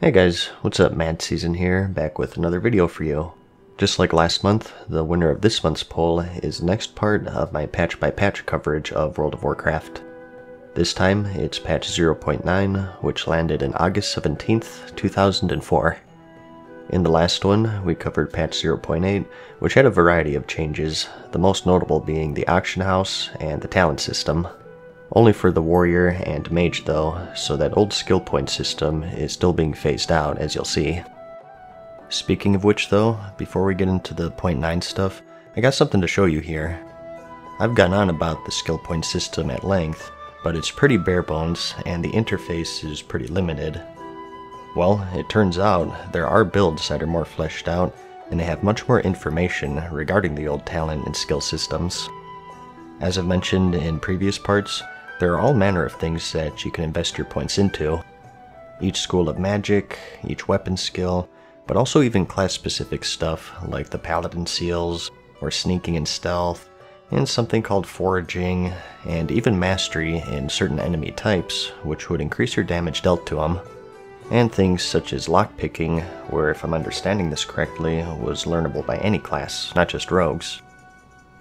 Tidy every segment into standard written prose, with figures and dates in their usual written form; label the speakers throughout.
Speaker 1: Hey guys, what's up? MadSeason here, back with another video for you. Just like last month, the winner of this month's poll is the next part of my patch-by-patch coverage of World of Warcraft. This time, it's patch 0.9, which landed in August 17th, 2004. In the last one, we covered patch 0.8, which had a variety of changes, the most notable being the auction house and the talent system. Only for the warrior and mage though, so that old skill point system is still being phased out, as you'll see. Speaking of which though, before we get into the 0.9 stuff, I got something to show you here. I've gone on about the skill point system at length, but it's pretty bare bones and the interface is pretty limited. Well, it turns out there are builds that are more fleshed out, and they have much more information regarding the old talent and skill systems. As I've mentioned in previous parts, there are all manner of things that you can invest your points into. Each school of magic, each weapon skill, but also even class-specific stuff like the paladin seals, or sneaking and stealth, and something called foraging, and even mastery in certain enemy types, which would increase your damage dealt to them. And things such as lockpicking, where if I'm understanding this correctly, was learnable by any class, not just rogues.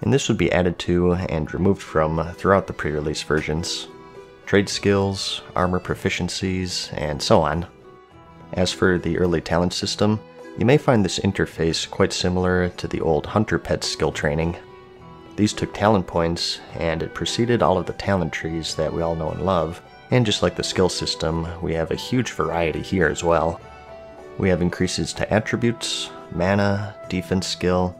Speaker 1: And this would be added to and removed from throughout the pre-release versions. Trade skills, armor proficiencies, and so on. As for the early talent system, you may find this interface quite similar to the old hunter pet skill training. These took talent points, and it preceded all of the talent trees that we all know and love, and just like the skill system, we have a huge variety here as well. We have increases to attributes, mana, defense skill,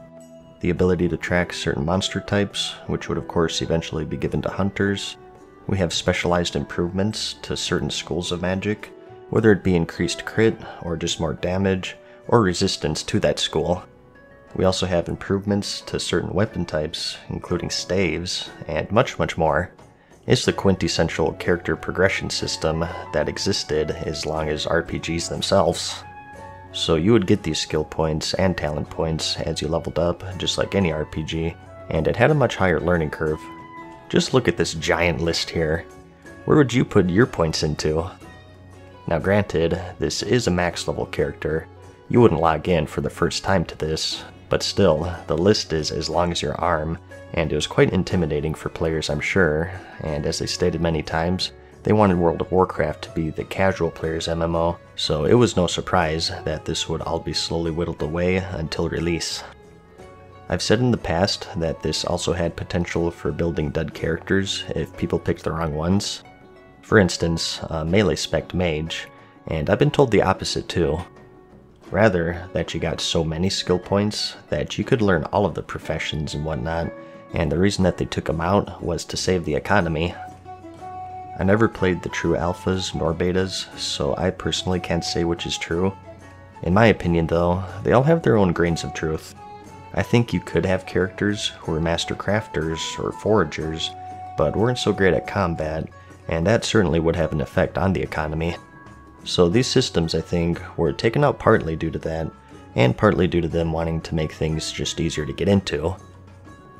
Speaker 1: the ability to track certain monster types, which would of course eventually be given to hunters. We have specialized improvements to certain schools of magic, whether it be increased crit, or just more damage, or resistance to that school. We also have improvements to certain weapon types, including staves, and much more. It's the quintessential character progression system that existed as long as RPGs themselves. So you would get these skill points and talent points as you leveled up, just like any RPG, and it had a much higher learning curve. Just look at this giant list here. Where would you put your points into? Now granted, this is a max level character. You wouldn't log in for the first time to this, but still, the list is as long as your arm, and it was quite intimidating for players, I'm sure, and as they stated many times, they wanted World of Warcraft to be the casual player's MMO, so it was no surprise that this would all be slowly whittled away until release. I've said in the past that this also had potential for building dud characters if people picked the wrong ones. For instance, a melee spec mage, and I've been told the opposite too. Rather, that you got so many skill points that you could learn all of the professions and whatnot, and the reason that they took them out was to save the economy. I never played the true alphas nor betas, so I personally can't say which is true. In my opinion though, they all have their own grains of truth. I think you could have characters who were master crafters or foragers, but weren't so great at combat, and that certainly would have an effect on the economy. So these systems, I think, were taken out partly due to that, and partly due to them wanting to make things just easier to get into.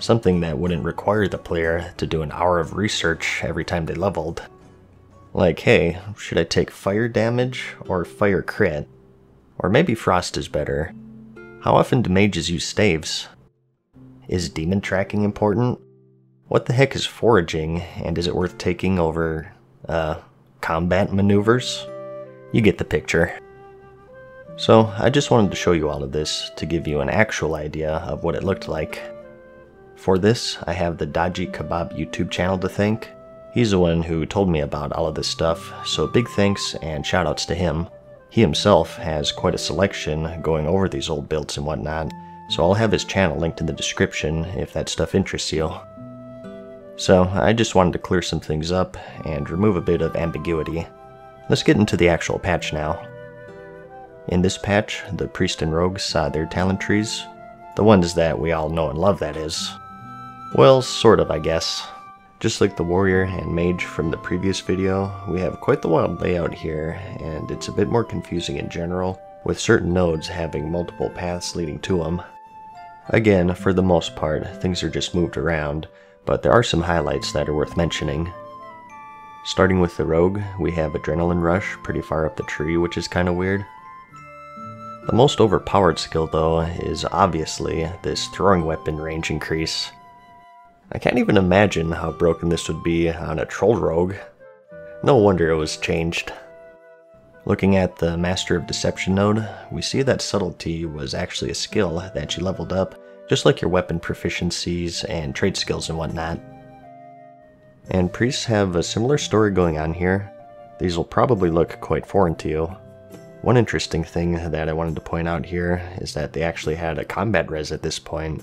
Speaker 1: Something that wouldn't require the player to do an hour of research every time they leveled. Like, hey, should I take fire damage or fire crit? Or maybe frost is better. How often do mages use staves? Is demon tracking important? What the heck is foraging, and is it worth taking over, combat maneuvers? You get the picture. So, I just wanted to show you all of this to give you an actual idea of what it looked like. For this, I have the Dodgy Kebab YouTube channel to thank. He's the one who told me about all of this stuff, so big thanks and shoutouts to him. He himself has quite a selection going over these old builds and whatnot, so I'll have his channel linked in the description if that stuff interests you. So, I just wanted to clear some things up and remove a bit of ambiguity. Let's get into the actual patch now. In this patch, the priest and rogues saw their talent trees. The ones that we all know and love, that is. Well, sort of, I guess. Just like the warrior and mage from the previous video, we have quite the wild layout here, and it's a bit more confusing in general, with certain nodes having multiple paths leading to them. Again, for the most part, things are just moved around, but there are some highlights that are worth mentioning. Starting with the rogue, we have Adrenaline Rush pretty far up the tree, which is kinda weird. The most overpowered skill though is obviously this throwing weapon range increase. I can't even imagine how broken this would be on a troll rogue. No wonder it was changed. Looking at the Master of Deception node, we see that subtlety was actually a skill that you leveled up, just like your weapon proficiencies and trade skills and whatnot. And priests have a similar story going on here. These will probably look quite foreign to you. One interesting thing that I wanted to point out here is that they actually had a combat res at this point.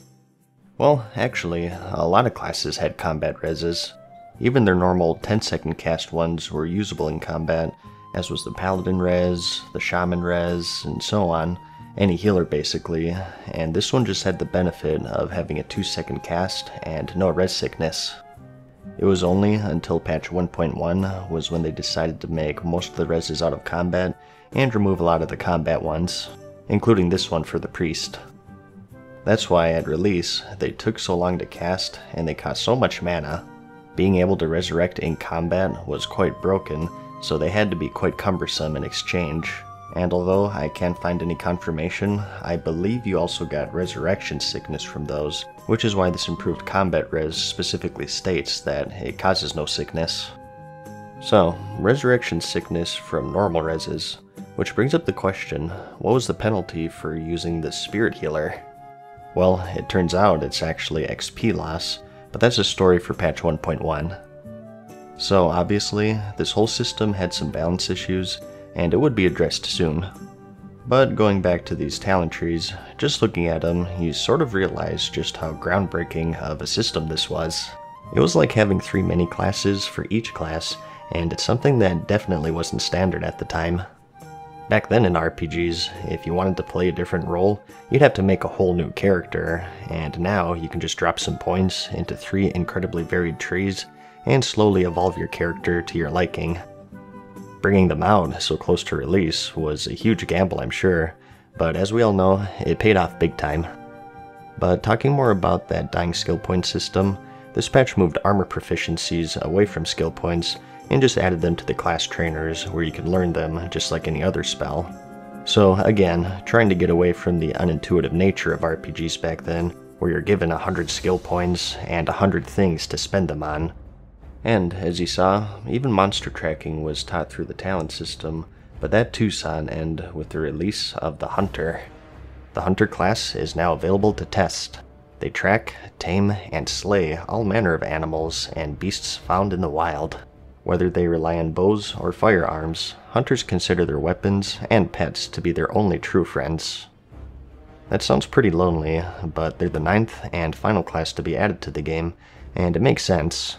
Speaker 1: Well, actually, a lot of classes had combat reses. Even their normal 10-second cast ones were usable in combat, as was the Paladin res, the Shaman res, and so on. Any healer basically, and this one just had the benefit of having a 2-second cast and no res sickness. It was only until patch 1.1 was when they decided to make most of the reses out of combat and remove a lot of the combat ones, including this one for the priest. That's why at release they took so long to cast and they cost so much mana. Being able to resurrect in combat was quite broken, so they had to be quite cumbersome in exchange. And although I can't find any confirmation, I believe you also got resurrection sickness from those, which is why this improved combat res specifically states that it causes no sickness. So, resurrection sickness from normal reses, which brings up the question, what was the penalty for using the spirit healer? Well, it turns out it's actually XP loss, but that's a story for patch 1.1. So obviously, this whole system had some balance issues, and it would be addressed soon. But going back to these talent trees, just looking at them, you sort of realize just how groundbreaking of a system this was. It was like having 3 mini classes for each class, and it's something that definitely wasn't standard at the time. Back then in RPGs, if you wanted to play a different role, you'd have to make a whole new character, and now you can just drop some points into 3 incredibly varied trees and slowly evolve your character to your liking. Bringing them out so close to release was a huge gamble, I'm sure, but as we all know, it paid off big time. But talking more about that dying skill point system, this patch moved armor proficiencies away from skill points and just added them to the class trainers where you can learn them just like any other spell. So again, trying to get away from the unintuitive nature of RPGs back then, where you're given 100 skill points and 100 things to spend them on. And, as you saw, even monster tracking was taught through the talent system, but that too saw an end with the release of the Hunter. The Hunter class is now available to test. They track, tame, and slay all manner of animals and beasts found in the wild. Whether they rely on bows or firearms, hunters consider their weapons and pets to be their only true friends. That sounds pretty lonely, but they're the 9th and final class to be added to the game, and it makes sense.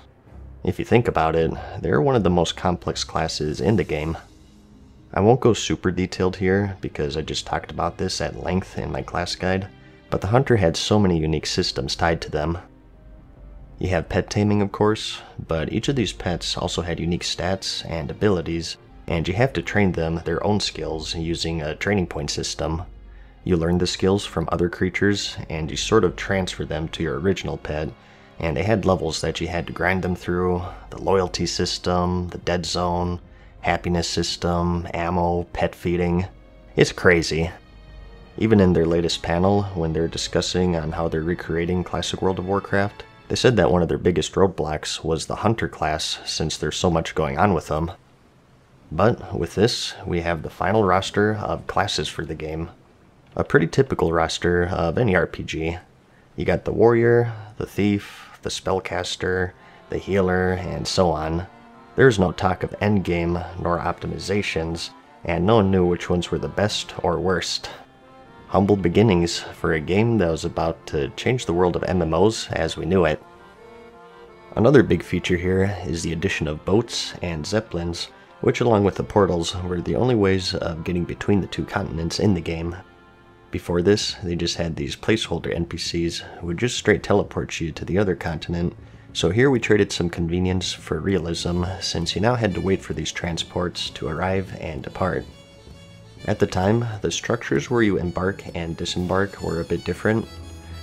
Speaker 1: If you think about it, they're one of the most complex classes in the game. I won't go super detailed here because I just talked about this at length in my class guide, but the Hunter had so many unique systems tied to them. You have pet taming, of course, but each of these pets also had unique stats and abilities, and you have to train them their own skills using a training point system. You learn the skills from other creatures, and you sort of transfer them to your original pet, and they had levels that you had to grind them through: the loyalty system, the dead zone, happiness system, ammo, pet feeding. It's crazy. Even in their latest panel, when they're discussing on how they're recreating classic World of Warcraft, they said that one of their biggest roadblocks was the Hunter class, since there's so much going on with them. But with this, we have the final roster of classes for the game. A pretty typical roster of any RPG. You got the warrior, the thief, the spellcaster, the healer, and so on. There's no talk of endgame nor optimizations, and no one knew which ones were the best or worst. Humble beginnings for a game that was about to change the world of MMOs as we knew it. Another big feature here is the addition of boats and zeppelins, which along with the portals were the only ways of getting between the 2 continents in the game. Before this, they just had these placeholder NPCs who would just straight teleport you to the other continent, so here we traded some convenience for realism, since you now had to wait for these transports to arrive and depart. At the time, the structures where you embark and disembark were a bit different.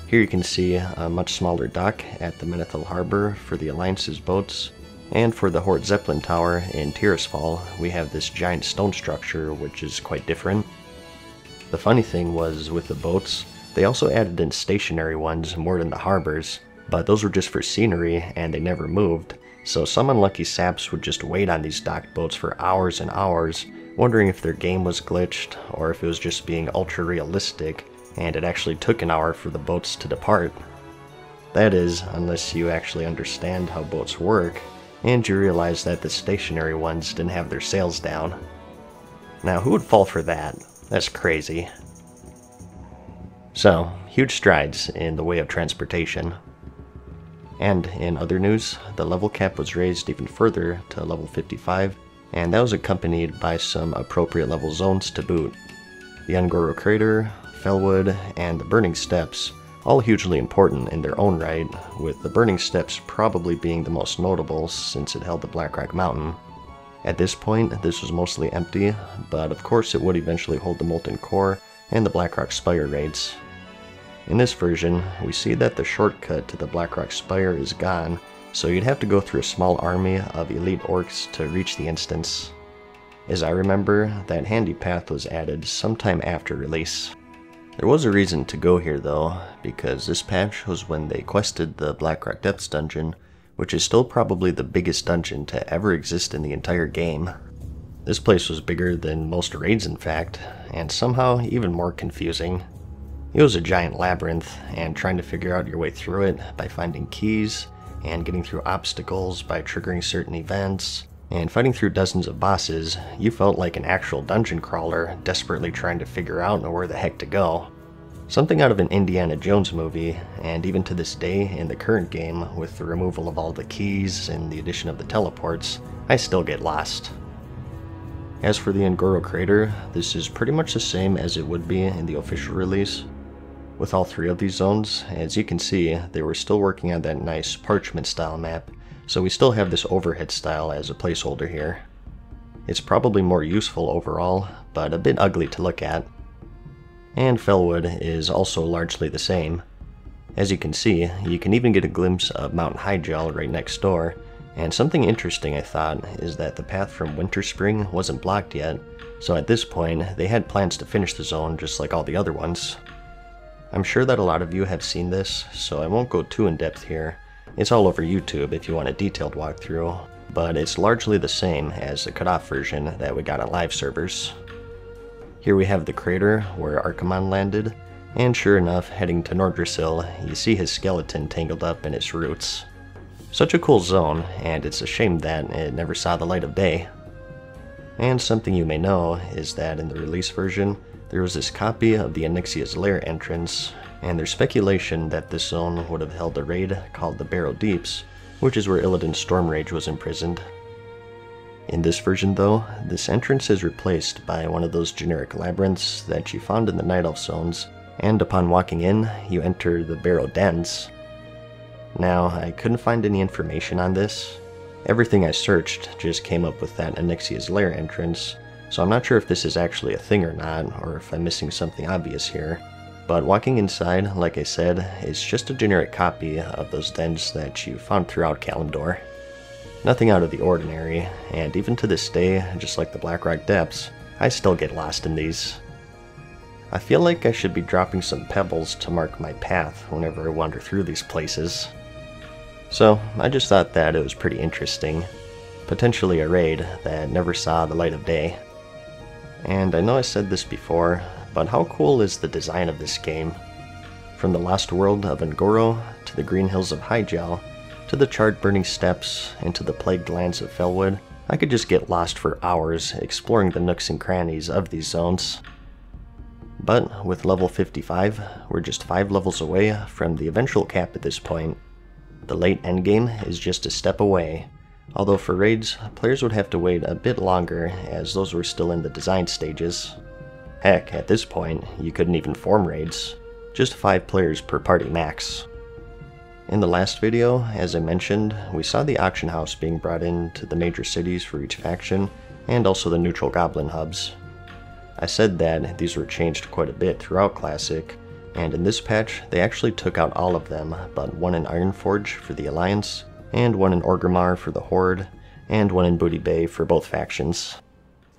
Speaker 1: Here you can see a much smaller dock at the Menethil Harbor for the Alliance's boats, and for the Horde Zeppelin Tower in Tirisfal, we have this giant stone structure which is quite different. The funny thing was, with the boats, they also added in stationary ones moored in the harbors, but those were just for scenery and they never moved, so some unlucky saps would just wait on these docked boats for hours and hours, wondering if their game was glitched or if it was just being ultra realistic and it actually took an hour for the boats to depart. That is, unless you actually understand how boats work and you realize that the stationary ones didn't have their sails down. Now, who would fall for that? That's crazy. So, huge strides in the way of transportation. And in other news, the level cap was raised even further to level 55, and that was accompanied by some appropriate level zones to boot. The Ungoro Crater, Fellwood, and the Burning Steppes, all hugely important in their own right, with the Burning Steppes probably being the most notable since it held the Blackrock Mountain. At this point, this was mostly empty, but of course it would eventually hold the Molten Core and the Blackrock Spire raids. In this version, we see that the shortcut to the Blackrock Spire is gone, so you'd have to go through a small army of elite orcs to reach the instance. As I remember, that handy path was added sometime after release. There was a reason to go here though, because this patch was when they quested the Blackrock Depths dungeon, which is still probably the biggest dungeon to ever exist in the entire game. This place was bigger than most raids in fact, and somehow even more confusing. It was a giant labyrinth, and trying to figure out your way through it by finding keys, and getting through obstacles by triggering certain events, and fighting through dozens of bosses, you felt like an actual dungeon crawler desperately trying to figure out where the heck to go. Something out of an Indiana Jones movie, and even to this day in the current game, with the removal of all the keys and the addition of the teleports, I still get lost. As for the Ungoro Crater, this is pretty much the same as it would be in the official release. With all three of these zones, as you can see, they were still working on that nice parchment style map, so we still have this overhead style as a placeholder here. It's probably more useful overall, but a bit ugly to look at. And Fellwood is also largely the same. As you can see, you can even get a glimpse of Mount Hygel right next door, and something interesting I thought is that the path from Winterspring wasn't blocked yet, so at this point they had plans to finish the zone just like all the other ones. I'm sure that a lot of you have seen this, so I won't go too in depth here. It's all over YouTube if you want a detailed walkthrough, but it's largely the same as the cut-off version that we got on live servers. Here we have the crater where Archimonde landed, and sure enough, heading to Nordrassil, you see his skeleton tangled up in its roots. Such a cool zone, and it's a shame that it never saw the light of day. And something you may know is that in the release version, there was this copy of the Onyxia's Lair entrance, and there's speculation that this zone would have held a raid called the Barrow Deeps, which is where Illidan's Stormrage was imprisoned. In this version though, this entrance is replaced by one of those generic labyrinths that you found in the Night Elf zones, and upon walking in, you enter the Barrow Dens. Now, I couldn't find any information on this. Everything I searched just came up with that Onyxia's Lair entrance, so I'm not sure if this is actually a thing or not, or if I'm missing something obvious here. But walking inside, like I said, is just a generic copy of those dens that you found throughout Kalimdor. Nothing out of the ordinary, and even to this day, just like the Blackrock Depths, I still get lost in these. I feel like I should be dropping some pebbles to mark my path whenever I wander through these places. So, I just thought that it was pretty interesting. Potentially a raid that never saw the light of day. And I know I said this before, but how cool is the design of this game? From the lost world of Ungoro, to the green hills of Hygel, to the charred burning steppes, and to the plagued lands of Fellwood, I could just get lost for hours exploring the nooks and crannies of these zones. But with level 55, we're just 5 levels away from the eventual cap at this point. The late endgame is just a step away, although for raids, players would have to wait a bit longer as those were still in the design stages. Heck, at this point, you couldn't even form raids, just 5 players per party max. In the last video, as I mentioned, we saw the auction house being brought into the major cities for each faction, and also the neutral goblin hubs. I said that these were changed quite a bit throughout Classic, and in this patch they actually took out all of them but one in Ironforge for the Alliance, and one in Orgrimmar for the Horde, and one in Booty Bay for both factions.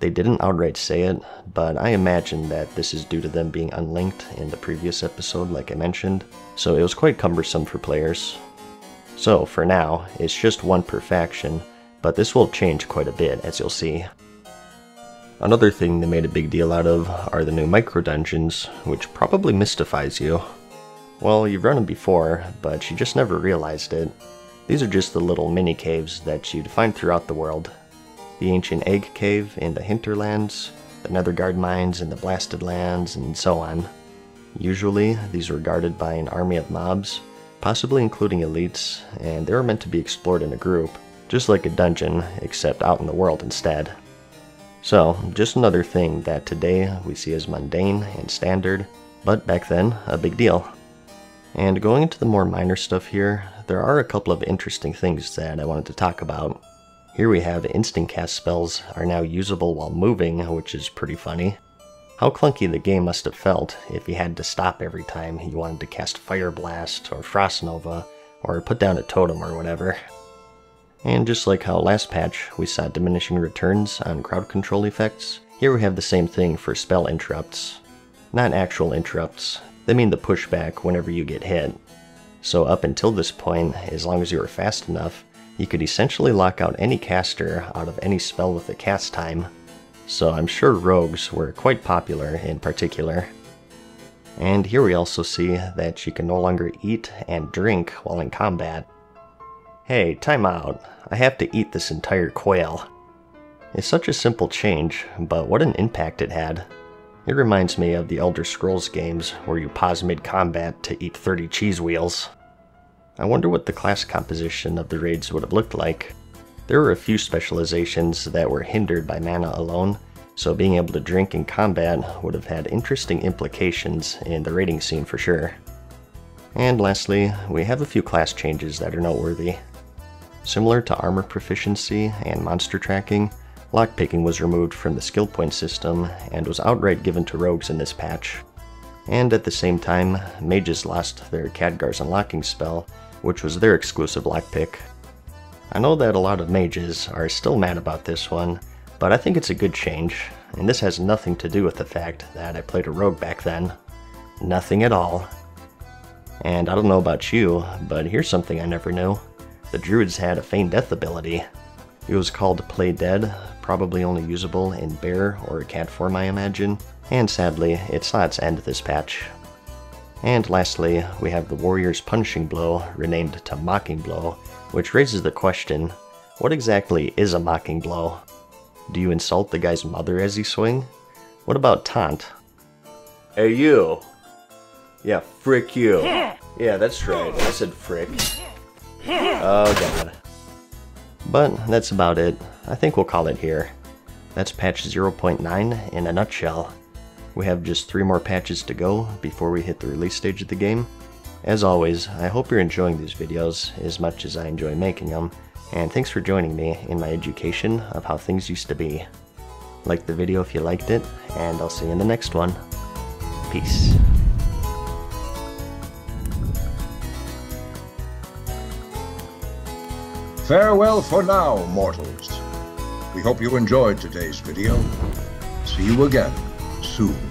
Speaker 1: They didn't outright say it, but I imagine that this is due to them being unlinked in the previous episode like I mentioned, so it was quite cumbersome for players. So for now, it's just one per faction, but this will change quite a bit as you'll see. Another thing they made a big deal out of are the new micro-dungeons, which probably mystifies you. Well, you've run them before, but you just never realized it. These are just the little mini-caves that you'd find throughout the world. The Ancient Egg Cave in the Hinterlands, the Netherguard Mines in the Blasted Lands, and so on. Usually, these were guarded by an army of mobs, possibly including elites, and they were meant to be explored in a group, just like a dungeon, except out in the world instead. So, just another thing that today we see as mundane and standard, but back then, a big deal. And going into the more minor stuff here, there are a couple of interesting things that I wanted to talk about. Here we have instant cast spells are now usable while moving, which is pretty funny. How clunky the game must have felt if you had to stop every time you wanted to cast Fire Blast or Frost Nova, or put down a totem or whatever. And just like how last patch we saw diminishing returns on crowd control effects, here we have the same thing for spell interrupts. Not actual interrupts, they mean the pushback whenever you get hit. So up until this point, as long as you were fast enough, you could essentially lock out any caster out of any spell with a cast time. So I'm sure rogues were quite popular in particular. And here we also see that you can no longer eat and drink while in combat. Hey, time out. I have to eat this entire quail. It's such a simple change, but what an impact it had. It reminds me of the Elder Scrolls games where you pause mid-combat to eat 30 cheese wheels. I wonder what the class composition of the raids would have looked like. There were a few specializations that were hindered by mana alone, so being able to drink in combat would have had interesting implications in the raiding scene for sure. And lastly, we have a few class changes that are noteworthy. Similar to armor proficiency and monster tracking, lockpicking was removed from the skill point system and was outright given to rogues in this patch. And at the same time, mages lost their Khadgar's unlocking spell, which was their exclusive lockpick. I know that a lot of mages are still mad about this one, but I think it's a good change, and this has nothing to do with the fact that I played a rogue back then. Nothing at all. And I don't know about you, but here's something I never knew. The Druids had a feign death ability. It was called Play Dead, probably only usable in bear or cat form I imagine, and sadly, it saw its end this patch. And lastly, we have the Warrior's Punishing Blow renamed to Mocking Blow, which raises the question, what exactly is a Mocking Blow? Do you insult the guy's mother as you swing? What about taunt? Hey you! Yeah, frick you. Yeah, that's right, I said frick. Oh god. But that's about it. I think we'll call it here. That's patch 0.9 in a nutshell. We have just 3 more patches to go before we hit the release stage of the game. As always, I hope you're enjoying these videos as much as I enjoy making them, and thanks for joining me in my education of how things used to be. Like the video if you liked it, and I'll see you in the next one. Peace.
Speaker 2: Farewell for now, mortals. We hope you enjoyed today's video. See you again soon.